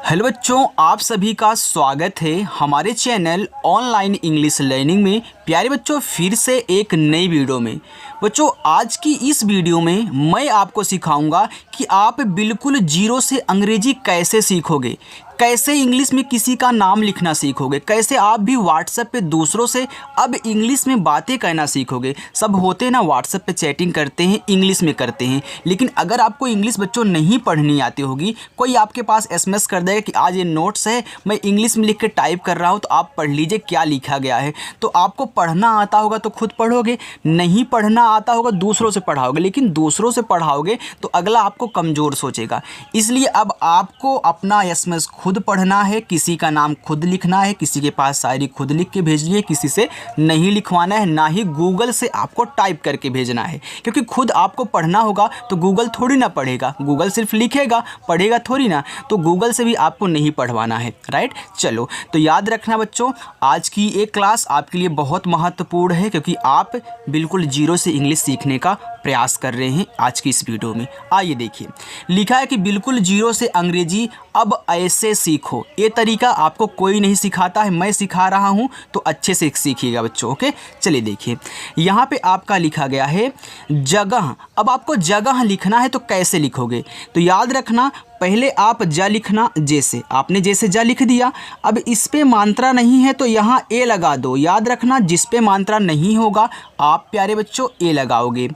Hello बच्चों, आप सभी का स्वागत है हमारे चैनल ऑनलाइन इंग्लिश लर्निंग में। प्यारे बच्चों, फिर से एक नई वीडियो में। बच्चों, आज की इस वीडियो में मैं आपको सिखाऊंगा कि आप बिल्कुल जीरो से अंग्रेजी कैसे सीखोगे, कैसे इंग्लिश में किसी का नाम लिखना सीखोगे, कैसे आप भी व्हाट्सएप पे दूसरों से अब इंग्लिश में बातें कहना सीखोगे। सब होते हैं ना, व्हाट्सएप पे चैटिंग करते हैं, इंग्लिश में करते हैं, लेकिन अगर आपको इंग्लिश बच्चों नहीं पढ़नी आती होगी, कोई आपके पास एसएमएस कर देगा कि आज ये नोट्स है, मैं इंग्लिश में लिख के टाइप कर रहा हूँ, तो आप पढ़ लीजिए क्या लिखा गया है। तो आपको पढ़ना आता होगा तो खुद पढ़ोगे, नहीं पढ़ना आता होगा दूसरों से पढ़ाओगे, लेकिन दूसरों से पढ़ाओगे तो अगला आपको कमज़ोर सोचेगा। इसलिए अब आपको अपना एसएमएस खुद पढ़ना है, किसी का नाम खुद लिखना है, किसी के पास शायरी खुद लिख के भेजनी है, किसी से नहीं लिखवाना है, ना ही गूगल से आपको टाइप करके भेजना है, क्योंकि खुद आपको पढ़ना होगा तो गूगल थोड़ी ना पढ़ेगा, गूगल सिर्फ लिखेगा, पढ़ेगा थोड़ी ना। तो गूगल से भी आपको नहीं पढ़वाना है, राइट। चलो, तो याद रखना बच्चों, आज की एक क्लास आपके लिए बहुत महत्वपूर्ण है, क्योंकि आप बिल्कुल जीरो से इंग्लिश सीखने का प्रयास कर रहे हैं। आज की इस वीडियो में आइए देखिए, लिखा है कि बिल्कुल जीरो से अंग्रेजी अब ऐसे सीखो। ये तरीका आपको कोई नहीं सिखाता है, मैं सिखा रहा हूँ, तो अच्छे से सीखिएगा बच्चों। ओके, चलिए देखिए, यहाँ पे आपका लिखा गया है जगह। अब आपको जगह लिखना है तो कैसे लिखोगे, तो याद रखना, पहले आप जा लिखना, जैसे आपने जैसे जा लिख दिया। अब इस पे मात्रा नहीं है तो यहाँ ए लगा दो। याद रखना, जिस पे मात्रा नहीं होगा आप प्यारे बच्चों ए लगाओगे।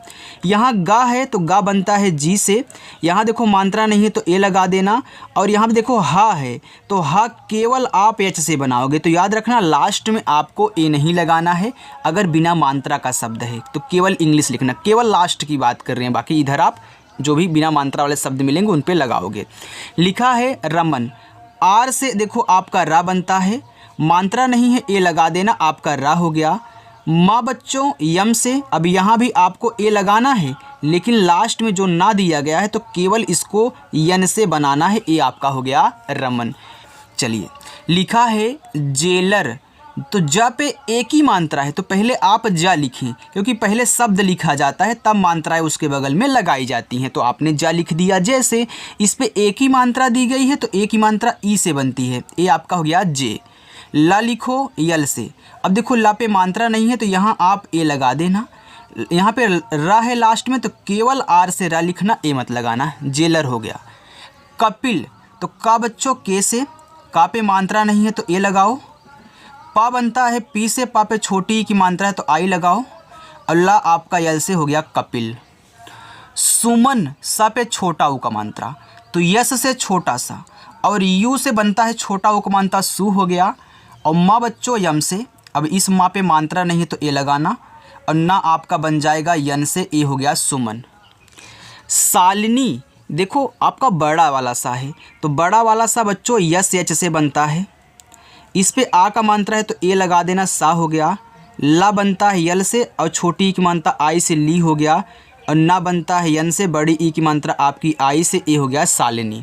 यहाँ गा है तो गा बनता है जी से, यहाँ देखो मात्रा नहीं है तो ए लगा देना। और यहाँ पे देखो हा है तो हा केवल आप एच से बनाओगे। तो याद रखना, लास्ट में आपको ए नहीं लगाना है। अगर बिना मात्रा का शब्द है तो केवल इंग्लिश लिखना, केवल लास्ट की बात कर रहे हैं, बाकी इधर आप जो भी बिना मात्रा वाले शब्द मिलेंगे उन पे लगाओगे। लिखा है रमन, आर से देखो आपका रा बनता है, मात्रा नहीं है ए लगा देना, आपका रा हो गया। माँ बच्चों यम से, अब यहाँ भी आपको ए लगाना है, लेकिन लास्ट में जो ना दिया गया है तो केवल इसको यन से बनाना है, ए आपका हो गया रमन। चलिए, लिखा है जेलर, तो जा पे एक ही मात्रा है तो पहले आप जा लिखें, क्योंकि पहले शब्द लिखा जाता है तब मात्राएं उसके बगल में लगाई जाती हैं। तो आपने जा लिख दिया जैसे, इस पे एक ही मात्रा दी गई है तो एक ही मात्रा ई से बनती है, ए आपका हो गया जे। ला लिखो यल से, अब देखो ला पे मात्रा नहीं है तो यहाँ आप ए लगा देना। यहाँ पे रा है लास्ट में तो केवल आर से रा लिखना, ए मत लगाना, जेलर हो गया। कपिल, तो का बच्चों के से, का पे मात्रा नहीं है तो ए लगाओ। पा बनता है पी से, पा पे छोटी ई की मात्रा है तो आई लगाओ। अल्लाह आपका यल से हो गया कपिल। सुमन, सा पे छोटा ऊ का मात्रा तो यस से छोटा सा, और यू से बनता है छोटा ऊ का मात्रा सु हो गया। और माँ बच्चों यम से, अब इस माँ पे मात्रा नहीं है तो ए लगाना, और ना आपका बन जाएगा यन से, ए हो गया सुमन। सालिनी, देखो आपका बड़ा वाला सा है तो बड़ा वाला सा बच्चों यस एच से बनता है, इस पे आ का मात्रा है तो ए लगा देना, सा हो गया। ला बनता है यल से और छोटी ई की मात्रा आई से ली हो गया, और ना बनता है यन से, बड़ी ई की मात्रा आपकी आई से, ए हो गया सालिनी।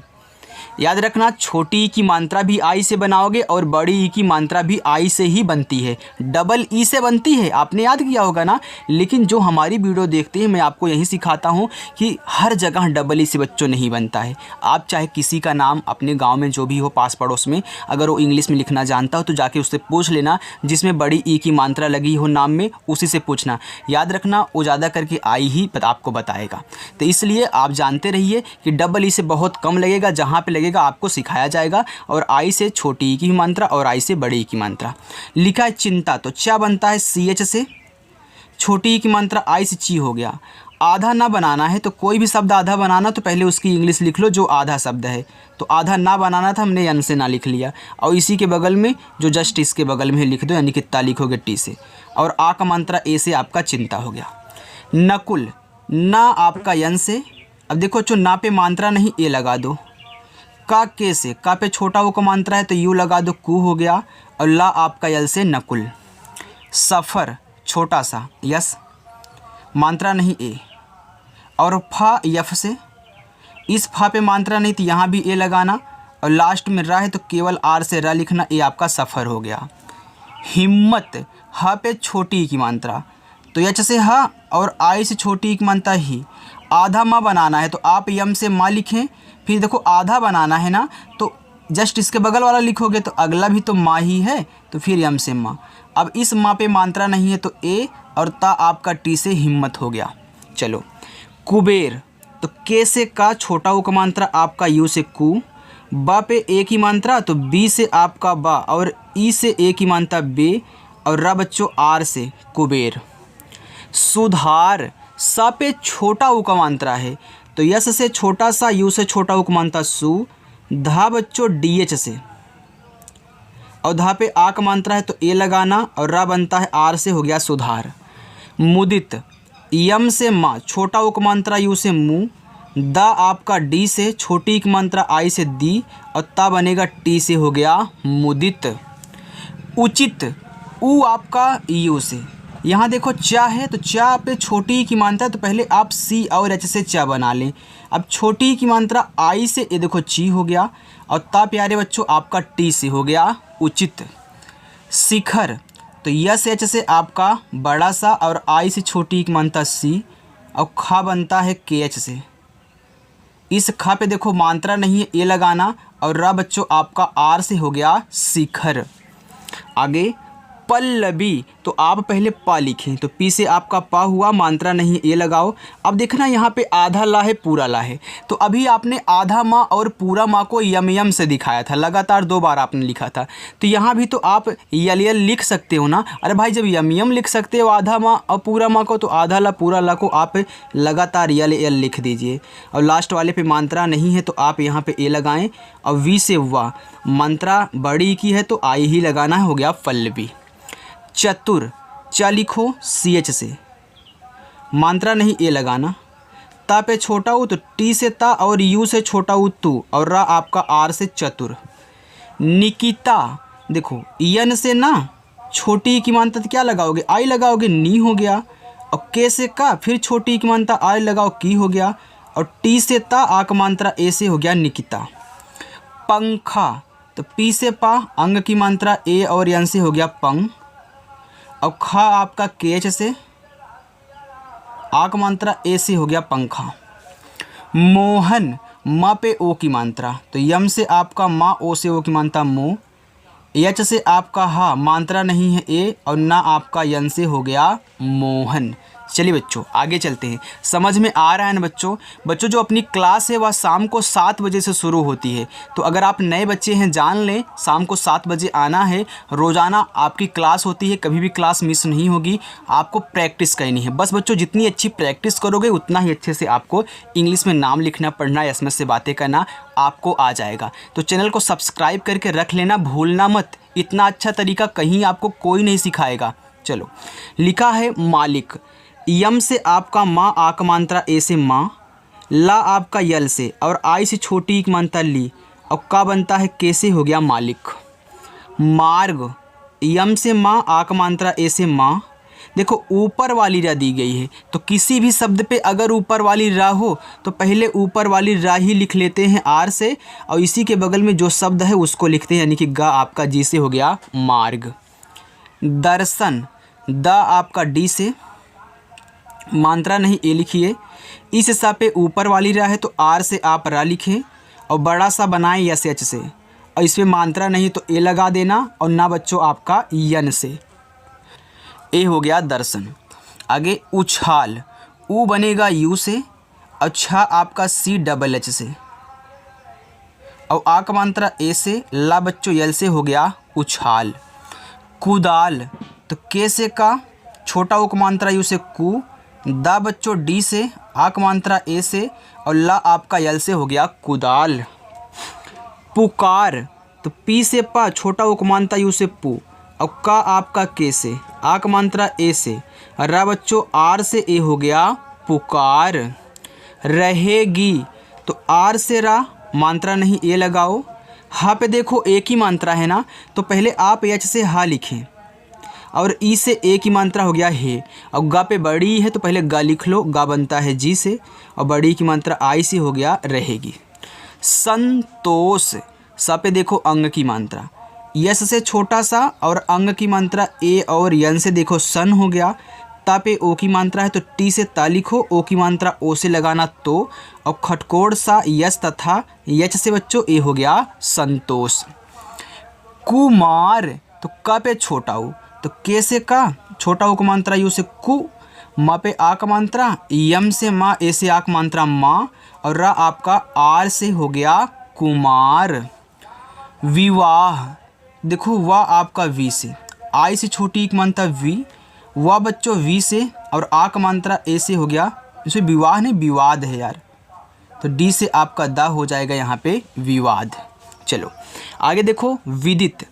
याद रखना, छोटी ई की मात्रा भी आई से बनाओगे और बड़ी ई की मात्रा भी आई से ही बनती है, डबल ई से बनती है, आपने याद किया होगा ना। लेकिन जो हमारी वीडियो देखते हैं, मैं आपको यही सिखाता हूँ कि हर जगह डबल ई से बच्चों नहीं बनता है। आप चाहे किसी का नाम अपने गाँव में जो भी हो पास पड़ोस में, अगर वो इंग्लिश में लिखना जानता हो तो जाके उससे पूछ लेना, जिसमें बड़ी ई की मात्रा लगी हो नाम में उसी से पूछना। याद रखना, वो ज़्यादा करके आई ही आपको बताएगा। तो इसलिए आप जानते रहिए कि डबल ई से बहुत कम लगेगा, जहाँ पे लगेगा आपको सिखाया जाएगा। और आई से छोटी ई की मात्रा और आई से बड़ी ई की मात्रा। लिखा है चिंता, तो चा बनता है सी एच से, छोटी ई की मात्रा आई से ची हो गया। आधा ना बनाना है तो कोई भी शब्द आधा बनाना तो पहले उसकी इंग्लिश लिख लो जो आधा शब्द है, तो आधा ना बनाना था, हमने यन से ना लिख लिया, और इसी के बगल में जो जस्ट इसके बगल में लिख दो, यानी कि ता लिखोगे टी से, और आ का मात्रा ए से आपका चिंता हो गया। नकुल, ना आपका यन से, अब देखो जो ना पे मात्रा नहीं ए लगा दो। का के से, का पे छोटा वो का मात्रा है तो यू लगा दो, कू हो गया। और ला आपका यल से नकुल। सफ़र, छोटा सा यस, मात्रा नहीं ए। और फा यफ से, इस फा पे मात्रा नहीं तो यहाँ भी ए लगाना, और लास्ट में रा है तो केवल आर से रा लिखना, ए आपका सफ़र हो गया। हिम्मत, हा पे छोटी की मात्रा तो एच से हा और आई से छोटी की मात्रा ही। आधा माँ बनाना है तो आप यम से माँ लिखें, फिर देखो आधा बनाना है ना तो जस्ट इसके बगल वाला लिखोगे तो अगला भी तो माँ ही है, तो फिर यम से माँ। अब इस माँ पे मात्रा नहीं है तो ए, और ता आपका टी से हिम्मत हो गया। चलो कुबेर, तो के से का छोटा उक मात्रा आपका यू से कु, बा पे ए की मात्रा तो बी से आपका बा, और ई से ए की मात्रा बे, और रा बच्चों आर से कुबेर। सुधार, सा पे छोटा उ का मात्रा है तो यस से छोटा सा, यू से छोटा उ का मात्रा सु, धा बच्चों डी एच से, और धा पे आ का मात्रा है तो ए लगाना, और रा बनता है आर से, हो गया सुधार। मुदित, यम से माँ, छोटा उक मात्रा यू से मु, दा आपका डी से, छोटी एक मात्रा आई से दी, और ता बनेगा टी से, हो गया मुदित। उचित, उ आपका यू से, यहाँ देखो चा है तो चा पे छोटी की मात्रा तो पहले आप सी और एच से चा बना लें। अब छोटी की मात्रा आई से, ये देखो ची हो गया, और ता प्यारे बच्चों आपका टी से, हो गया उचित। शिखर, तो यस एच से आपका बड़ा सा, और आई से छोटी की मात्रा सी, और खा बनता है के एच से। इस खा पे देखो मात्रा नहीं है, ए लगाना, और रा बच्चों आपका आर से, हो गया शिखर। आगे पल्लवी, तो आप पहले पा लिखें तो पी से आपका पा हुआ, मात्रा नहीं है, ए लगाओ। अब देखना यहाँ पे आधा ला है, पूरा ला है, तो अभी आपने आधा माँ और पूरा माँ को यम यम से दिखाया था, लगातार 2 बार आपने लिखा था। तो यहाँ भी तो आप यल यल लिख सकते हो ना। अरे भाई जब यम यम लिख सकते हो आधा माँ और पूरा माँ को, तो आधा ला पूरा ला को आप लगातार यल यल लिख दीजिए। और लास्ट वाले पे मात्रा नहीं है तो आप यहाँ पे ए लगाएं, और वी से वाह, मात्रा बड़ी की है तो आई ही लगाना है, हो गया पल्लवी। चतुर, चा लिखो सी एच से, मात्रा नहीं ए लगाना, ता पे छोटा उ तो टी से ता, और यू से छोटा उ तू, और रा आपका आर से चतुर। निकिता, देखो यन से ना छोटी की मात्रा क्या लगाओगे, आई लगाओगे, नी हो गया, और के से का, फिर छोटी की मात्रा आई लगाओ, की हो गया, और टी से ता आ का मात्रा ए से, हो गया निकिता। पंखा, तो पी से पा, अंग की मात्रा ए और यन से, हो गया पंग, और खा आपका के एच से, आक मात्रा ए से, हो गया पंखा। मोहन, माँ पे ओ की मात्रा तो यम से आपका माँ, ओ से ओ की मात्रा मो, एच से आपका हा, मात्रा नहीं है ए, और ना आपका यन से, हो गया मोहन। चलिए बच्चों आगे चलते हैं। समझ में आ रहा है ना बच्चों? बच्चों जो अपनी क्लास है वह शाम को 7 बजे से शुरू होती है, तो अगर आप नए बच्चे हैं जान लें, शाम को 7 बजे आना है। रोज़ाना आपकी क्लास होती है, कभी भी क्लास मिस नहीं होगी। आपको प्रैक्टिस करनी है बस बच्चों, जितनी अच्छी प्रैक्टिस करोगे उतना ही अच्छे से आपको इंग्लिश में नाम लिखना, पढ़ना, एसएमएस से बातें करना आपको आ जाएगा। तो चैनल को सब्सक्राइब करके रख लेना, भूलना मत। इतना अच्छा तरीका कहीं आपको कोई नहीं सिखाएगा। चलो, लिखा है मालिक, यम से आपका माँ, आ का मात्रा ए से माँ, ला आपका यल से, और आई से छोटी एक मात्रा ली, और का बनता है के से, हो गया मालिक। मार्ग, यम से माँ, आ का मात्रा ए से माँ। देखो ऊपर वाली रा दी गई है, तो किसी भी शब्द पे अगर ऊपर वाली रा हो तो पहले ऊपर वाली रा ही लिख लेते हैं आर से, और इसी के बगल में जो शब्द है उसको लिखते हैं, यानी कि गा आपका जी से, हो गया मार्ग। दर्शन, द आपका डी से, मात्रा नहीं ए लिखिए। इस सा पे ऊपर वाली रा है तो आर से आप रा लिखें, और बड़ा सा बनाएं यस एच से, और इसमें मात्रा नहीं तो ए लगा देना, और ना बच्चों आपका यन से। ए हो गया दर्शन। आगे उछाल, ऊ बनेगा यू से, अच्छा आपका सी डबल एच से, और आ का मात्रा ए से, ला बच्चों यल से, हो गया उछाल। कुदाल, तो के से का, छोटा उक मात्रा यू से कु, दा बच्चों डी से, आक मात्रा ए से, और ला आपका यल से, हो गया कुदाल। पुकार, तो पी से पा, छोटा उक मात्रा यू से पु, और का आपका के से, आक मात्रा ए से, रा बच्चों आर से ए, हो गया पुकार। रहेगी, तो आर से रा, मात्रा नहीं ए लगाओ। हा पे देखो एक ही मात्रा है ना, तो पहले आप एच से हा लिखें, और ई से ए की मात्रा, हो गया हे, और गा पे बड़ी है तो पहले गा लिख लो, गा बनता है जी से, और बड़ी की मात्रा आई से, हो गया रहेगी। संतोष, सा पे देखो अंग की मात्रा, यस से छोटा सा, और अंग की मात्रा ए और यन से, देखो सन हो गया। ता पे ओ की मात्रा है तो टी से ता लिखो, ओ की मात्रा ओ से लगाना तो, और खटकोड़ सा यस तथा यच से बच्चों ए हो गया संतोष। कुमार तो क पे छोटा ऊ तो के से का, छोटा ऊ का मात्रा यू से कु, माँ पे आ का मात्रा, यम से माँ, ए से आ का मात्रा माँ, और रा आपका आर से हो गया कुमार। विवाह देखो वाह आपका वी से, आई से छोटी एक मात्रा वी, वाह बच्चों वी से, और आ का मात्रा ए से हो गया, इसमें विवाह नहीं विवाद है यार, तो डी से आपका दा हो जाएगा यहाँ पे विवाद। चलो आगे देखो विदित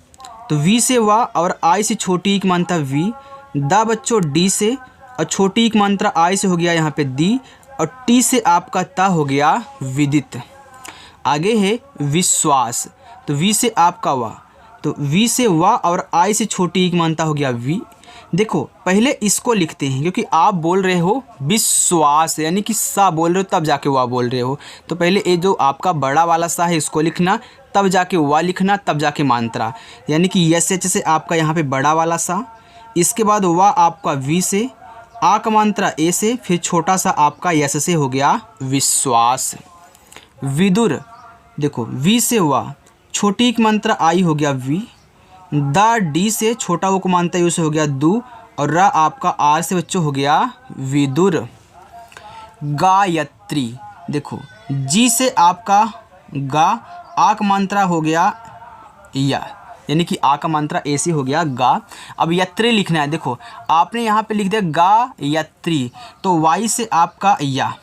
तो वी से वाह और आई से छोटी एक मात्रा वी, दा बच्चों डी से, और छोटी एक मात्रा आई से हो गया यहाँ पे दी, और टी से आपका ता हो गया विदित। आगे है विश्वास तो वी से आपका वाह, तो वी से वाह और आई से छोटी एक मात्रा हो गया वी। देखो पहले इसको लिखते हैं क्योंकि आप बोल रहे हो विश्वास यानी कि सा बोल रहे हो तब जाके वाह बोल रहे हो, तो पहले ये जो आपका बड़ा वाला सा है इसको लिखना, तब जाके वाह लिखना, तब जाके मात्रा, यानी कि यस एच से आपका यहाँ पे बड़ा वाला सा, इसके बाद वाह आपका वी से, आ का मात्रा ए से, फिर छोटा सा आपका यस से हो गया विश्वास। विदुर देखो वी से वाह, छोटी की मात्रा आई हो गया वी, दा डी से, छोटा वो को मानता यू से हो गया दू, और रा आपका आर से बच्चों हो गया विदुर। गायत्री देखो जी से आपका गा, आ का मात्रा हो गया या, यानी कि आ का मात्रा ऐसे हो गया गा। अब यत्री लिखना है, देखो आपने यहाँ पे लिख दिया गा यत्री, तो वाई से आपका या।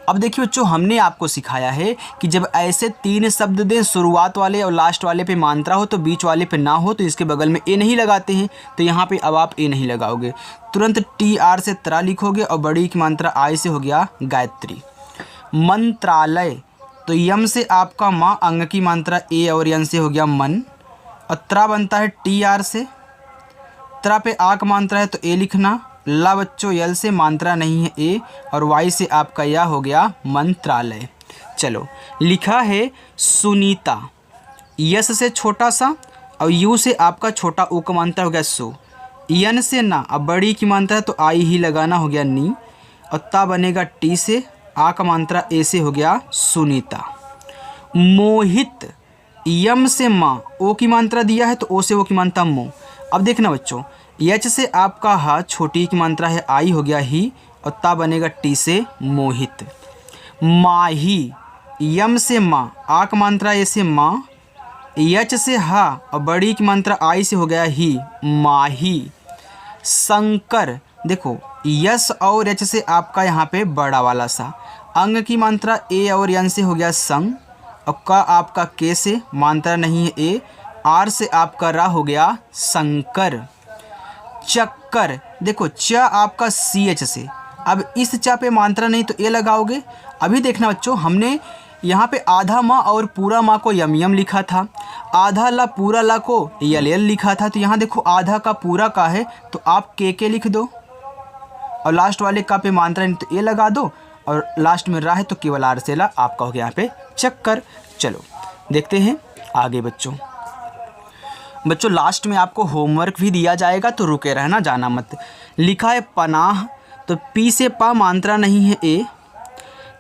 अब देखिए बच्चों हमने आपको सिखाया है कि जब ऐसे तीन शब्द दें, शुरुआत वाले और लास्ट वाले पे मात्रा हो तो बीच वाले पे ना हो, तो इसके बगल में ए नहीं लगाते हैं, तो यहाँ पे अब आप ए नहीं लगाओगे, तुरंत टी आर से त्रा लिखोगे, और बड़ी की मात्रा आई से हो गया गायत्री। मंत्रालय तो यम से आपका माँ, अंग की मात्रा ए और यन से हो गया मन, और त्रा बनता है टी आर से, त्रा पे आ का मात्रा है तो ए लिखना, ला बच्चों यल से मात्रा नहीं है ए, और वाई से आपका या हो गया मंत्रालय। चलो लिखा है सुनीता, यस से छोटा सा, और यू से आपका छोटा ऊ का मात्रा हो गया सु, यन से ना, अब बड़ी की मात्रा तो आई ही लगाना हो गया नी, और ता बनेगा टी से, आ का मात्रा ए से हो गया सुनीता। मोहित यम से माँ, ओ की मात्रा दिया है तो ओ से ओ की मात्रा मो। अब देखना बच्चों यच से आपका हा, छोटी की मात्रा है आई हो गया ही, और ता बनेगा टी से मोहित। माही यम से माँ, आ का मात्रा ए से माँ, यच से हा, और बड़ी की मात्रा आई से हो गया ही माही। शंकर देखो यस और एच से आपका यहाँ पे बड़ा वाला सा, अंग की मात्रा ए और यन से हो गया संग, और का आपका के से मात्रा नहीं है ए, आर से आपका रा हो गया शंकर। चक्कर देखो च आपका सी एच से, अब इस चा पे मात्रा नहीं तो ए लगाओगे। अभी देखना बच्चों हमने यहाँ पे आधा माँ और पूरा माँ को यम यम लिखा था, आधा ला पूरा ला को यल यल लिखा था, तो यहाँ देखो आधा का पूरा का है तो आप के लिख दो, और लास्ट वाले का पे मात्रा नहीं तो ए लगा दो, और लास्ट में रा है तो केवल आर से ला, आपका हो गया यहाँ पे चक्कर। चलो देखते हैं आगे बच्चों लास्ट में आपको होमवर्क भी दिया जाएगा तो रुके रहना, जाना मत। लिखा है पनाह तो पी से पा मात्रा नहीं है ए,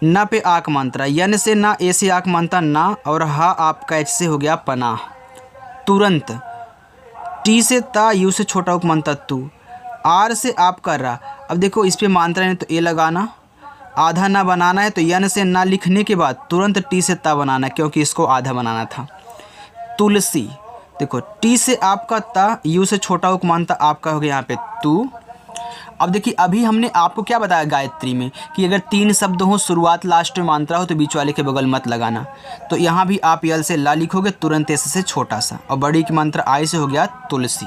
ना पे आक मात्रा, यन से ना, ए से आक मात्रा ना, और हा आपका एच से हो गया पनाह। तुरंत टी से ता, यू से छोटा उक मात्रा तू, आर से आपका रा। अब देखो इस पे मात्रा नहीं तो ए लगाना, आधा ना बनाना है तो यन से ना लिखने के बाद तुरंत टी से ता बनाना, क्योंकि इसको आधा बनाना था। तुलसी देखो टी से आपका ता, यू से छोटा उक मात्रा आपका हो गया यहाँ पे तू। अब देखिए अभी हमने आपको क्या बताया गायत्री में कि अगर तीन शब्द हो, शुरुआत लास्ट में मात्रा हो तो बीच वाले के बगल मत लगाना, तो यहाँ भी आप यल से ला लिखोगे, तुरंत एस से छोटा सा, और बड़ी की मात्रा आई से हो गया तुलसी।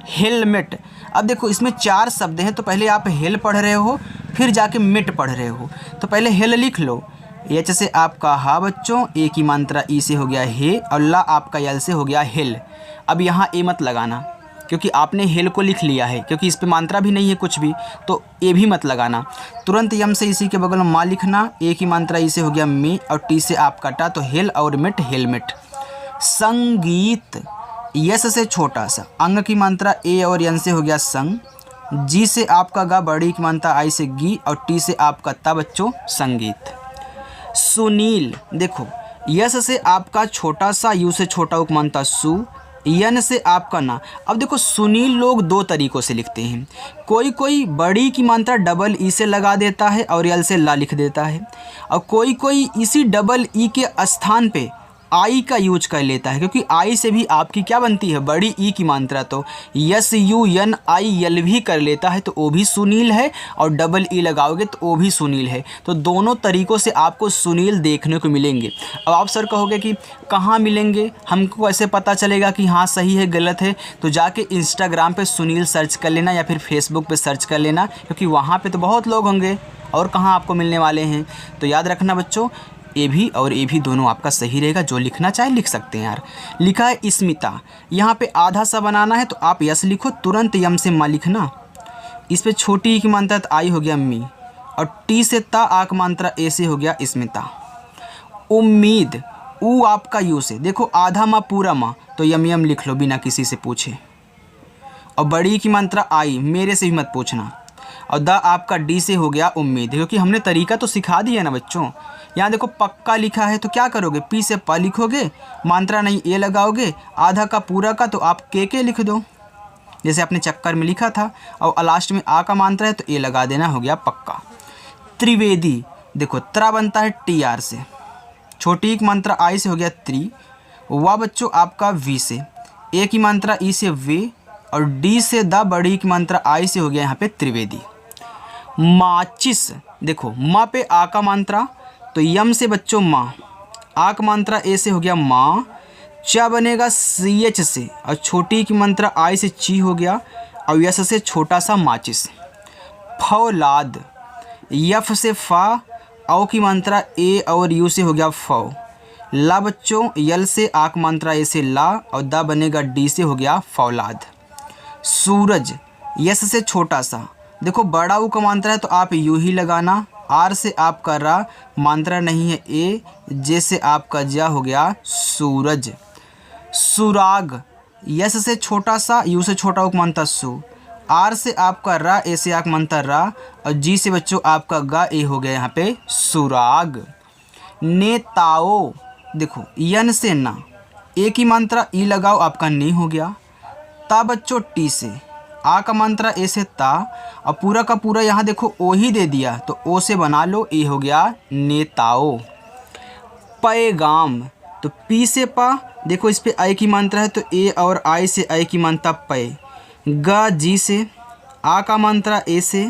हेलमेट अब देखो इसमें चार शब्द हैं, तो पहले आप हेल पढ़ रहे हो फिर जाके मिट पढ़ रहे हो, तो पहले हेल लिख लो, एच से आपका हा बच्चों, ए की मात्रा ई से हो गया हे, और ला आपका यल से हो गया हेल। अब यहाँ ए मत लगाना क्योंकि आपने हेल को लिख लिया है, क्योंकि इस पे मात्रा भी नहीं है कुछ भी, तो ए भी मत लगाना। तुरंत यम से इसी के बगल में माँ लिखना, ए की मात्रा ई से हो गया मे, और टी से आपका टा, तो हेल और मिट हेलमेट। संगीत यस से छोटा सा, अंग की मात्रा ए और यन से हो गया संग, जी से आपका गा बड़ी की मानता आई से गी, और टी से आपका ता बच्चों संगीत। सुनील, देखो यस से आपका छोटा सा, यू से छोटा उपमानता सु, यन से आपका ना। अब देखो सुनील लोग दो तरीक़ों से लिखते हैं। कोई कोई बड़ी की मात्रा डबल ई से लगा देता है और यल से ला लिख देता है, और कोई कोई इसी डबल ई के स्थान पे आई का यूज कर लेता है, क्योंकि आई से भी आपकी क्या बनती है, बड़ी ई की मात्रा। तो यस यू यन आई यल भी कर लेता है तो वो भी सुनील है, और डबल ई लगाओगे तो वो भी सुनील है। तो दोनों तरीक़ों से आपको सुनील देखने को मिलेंगे। अब आप सर कहोगे कि कहाँ मिलेंगे, हमको ऐसे पता चलेगा कि हाँ सही है गलत है? तो जाके इंस्टाग्राम पे सुनील सर्च कर लेना, या फिर फेसबुक पे सर्च कर लेना, क्योंकि वहाँ पे तो बहुत लोग होंगे और कहाँ आपको मिलने वाले हैं। तो याद रखना बच्चों, ए भी और ए भी दोनों आपका सही रहेगा। जो लिखना चाहे लिख सकते हैं यार। लिखा है स्मिता, यहाँ पे आधा सा बनाना है तो आप यस लिखो, तुरंत यम से माँ लिखना। इस पे छोटी ई की मात्रा तो आई हो गया मी, और टी से ता आक मात्रा ए से हो गया स्मिता। उम्मीद, ऊ आपका यू से, देखो आधा माँ पूरा माँ तो यम यम लिख लो बिना किसी से पूछे। और बड़ी की मात्रा आई, मेरे से भी मत पूछना। और द आपका डी से हो गया उम्मीद, क्योंकि हमने तरीका तो सिखा दिया ना बच्चों। यहाँ देखो पक्का लिखा है तो क्या करोगे, पी से प लिखोगे, मात्रा नहीं ए लगाओगे, आधा का पूरा का तो आप के लिख दो, जैसे आपने चक्कर में लिखा था। और लास्ट में आ का मात्रा है तो ए लगा देना, हो गया पक्का। त्रिवेदी, देखो त्रा बनता है टी आर से, छोटी एक मात्रा आई से हो गया त्रि, वा बच्चों आपका वी से, ए की मात्रा ई से वे, और डी से द बड़ी की मात्रा आई से हो गया यहाँ पे त्रिवेदी। माचिस, देखो माँ पे आ का मात्रा तो यम से बच्चों माँ, आ का मात्रा ए से हो गया माँ, चा बनेगा सी एच से, और छोटी की मात्रा आई से ची हो गया, और यस से छोटा सा माचिस। फौलाद, यफ से फा, औ की मात्रा ए और यू से हो गया फौ, ला बच्चों यल से आक मात्रा ए से ला, और दा बनेगा डी से हो गया फौलाद। सूरज, यस से छोटा सा, देखो बड़ा ऊ का मात्रा है तो आप यू ही लगाना, आर से आपका रा, मात्रा नहीं है ए, जे से आपका जा, हो गया सूरज। सुराग, यस से छोटा सा, यू से छोटा उक मानता सु, आर से आपका रा, ए से आक मानता रा, और जी से बच्चों आपका गा, ए हो गया यहाँ पे सुराग। नेताओ, देखो यन से ना, ए की मात्रा ई लगाओ, आपका ने हो गया। ता बच्चों टी से, आ का मात्रा ए से ता, और पूरा का पूरा यहाँ देखो ओ ही दे दिया तो ओ से बना लो, ए हो गया नेताओ। पैगाम, तो पी से पा, देखो इस पे आई की मात्रा है तो ए, और आई से आई की मात्रा पै, गा जी से, आ का मात्रा ए से,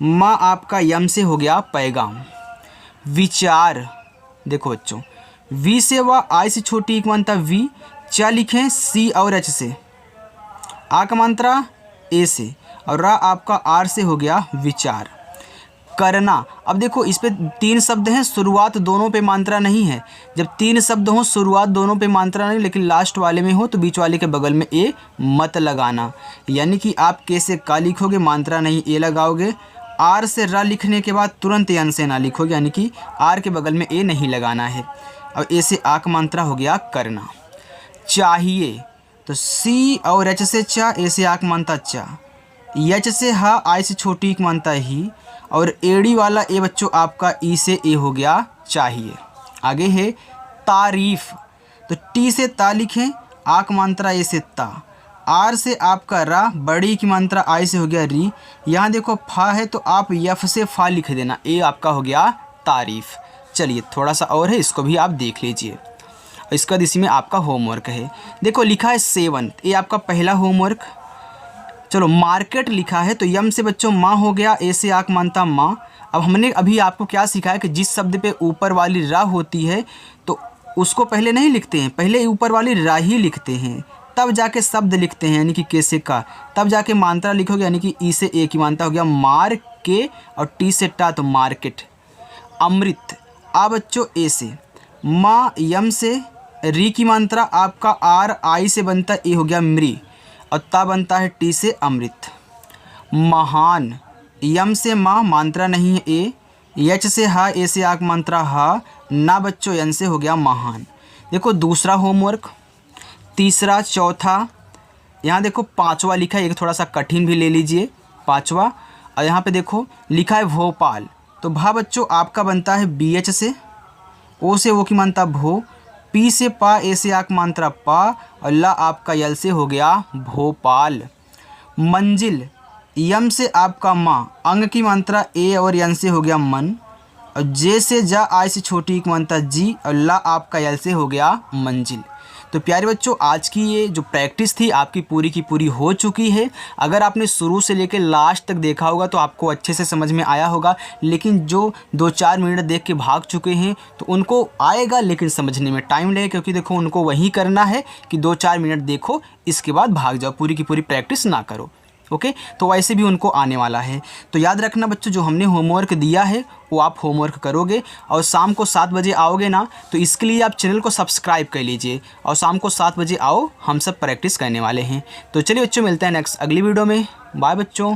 माँ आपका यम से हो गया पैगाम। विचार, देखो बच्चों वी से व आई से छोटी एक मात्रा वी, चा लिखें सी और एच से, आ का मात्रा ए से, और रा आपका आर से हो गया विचार। करना, अब देखो इस पे तीन शब्द हैं, शुरुआत दोनों पे मात्रा नहीं है। जब तीन शब्द हो शुरुआत दोनों पे मात्रा नहीं, लेकिन लास्ट वाले में हो तो बीच वाले के बगल में ए मत लगाना। यानी कि आप के से का लिखोगे, मात्रा नहीं ए लगाओगे, आर से रा लिखने के बाद तुरंत यन से ना लिखोगे, यानी कि आर के बगल में ए नहीं लगाना है। और ए से आक मात्रा हो गया करना। चाहिए, तो सी और एच से चा, ए से आक मानता चा, एच से हा, आई से छोटी एक मानता ही, और एड़ी वाला ए बच्चों आपका ई से ए हो गया चाहिए। आगे है तारीफ, तो टी से ता लिखें, आक मात्रा ए से ता, आर से आपका रा, बड़ी की मात्रा आई से हो गया री, यहाँ देखो फा है तो आप यफ से फा लिख देना, ए आपका हो गया तारीफ। चलिए थोड़ा सा और है, इसको भी आप देख लीजिए। इसका इसी में आपका होमवर्क है। देखो लिखा है सेवंथ, ये आपका पहला होमवर्क। चलो मार्केट लिखा है तो यम से बच्चों माँ हो गया, ए से आक मानता माँ। अब हमने अभी आपको क्या सिखाया कि जिस शब्द पे ऊपर वाली रा होती है तो उसको पहले नहीं लिखते हैं, पहले ऊपर वाली रा ही लिखते हैं, तब जाके शब्द लिखते हैं, यानी कि कैसे का, तब जाके मात्रा लिखोगे, यानी कि ई से ए की मात्रा हो गया मार के, और टी से टा तो मार्केट। अमृत, आ बच्चों ए से, माँ यम से, री की मात्रा आपका आर आई से बनता ए हो गया मृ, और ता बनता है टी से अमृत। महान, यम से माँ, मात्रा नहीं है ए, एच से हा, ए से आक मात्रा हा, ना बच्चों यन से हो गया महान। देखो दूसरा होमवर्क, तीसरा, चौथा, यहाँ देखो पांचवा लिखा है, एक थोड़ा सा कठिन भी ले लीजिए। पाँचवा। और यहाँ पे देखो लिखा है भोपाल, तो भा बच्चों आपका बनता है BH से, ओ से ओ की मात्रा भो, पी से पा, ए से आक मात्रा पा, और ला आपका यल से हो गया भोपाल। मंजिल, यम से आपका माँ, अंग की मात्रा ए और यन से हो गया मन, और जे से जा, आई से छोटी की मात्रा जी, और ला आपका यल से हो गया मंजिल। तो प्यारे बच्चों आज की ये जो प्रैक्टिस थी आपकी पूरी की पूरी हो चुकी है। अगर आपने शुरू से लेकर लास्ट तक देखा होगा तो आपको अच्छे से समझ में आया होगा, लेकिन जो 2-4 मिनट देख के भाग चुके हैं तो उनको आएगा, लेकिन समझने में टाइम लगेगा, क्योंकि देखो उनको वही करना है कि 2-4 मिनट देखो इसके बाद भाग जाओ, पूरी की पूरी प्रैक्टिस ना करो। ओके, तो वैसे भी उनको आने वाला है। तो याद रखना बच्चों, जो हमने होमवर्क दिया है वो आप होमवर्क करोगे, और शाम को 7 बजे आओगे ना, तो इसके लिए आप चैनल को सब्सक्राइब कर लीजिए, और शाम को 7 बजे आओ, हम सब प्रैक्टिस करने वाले हैं। तो चलिए बच्चों मिलते हैं नेक्स्ट अगली वीडियो में। बाय बच्चों।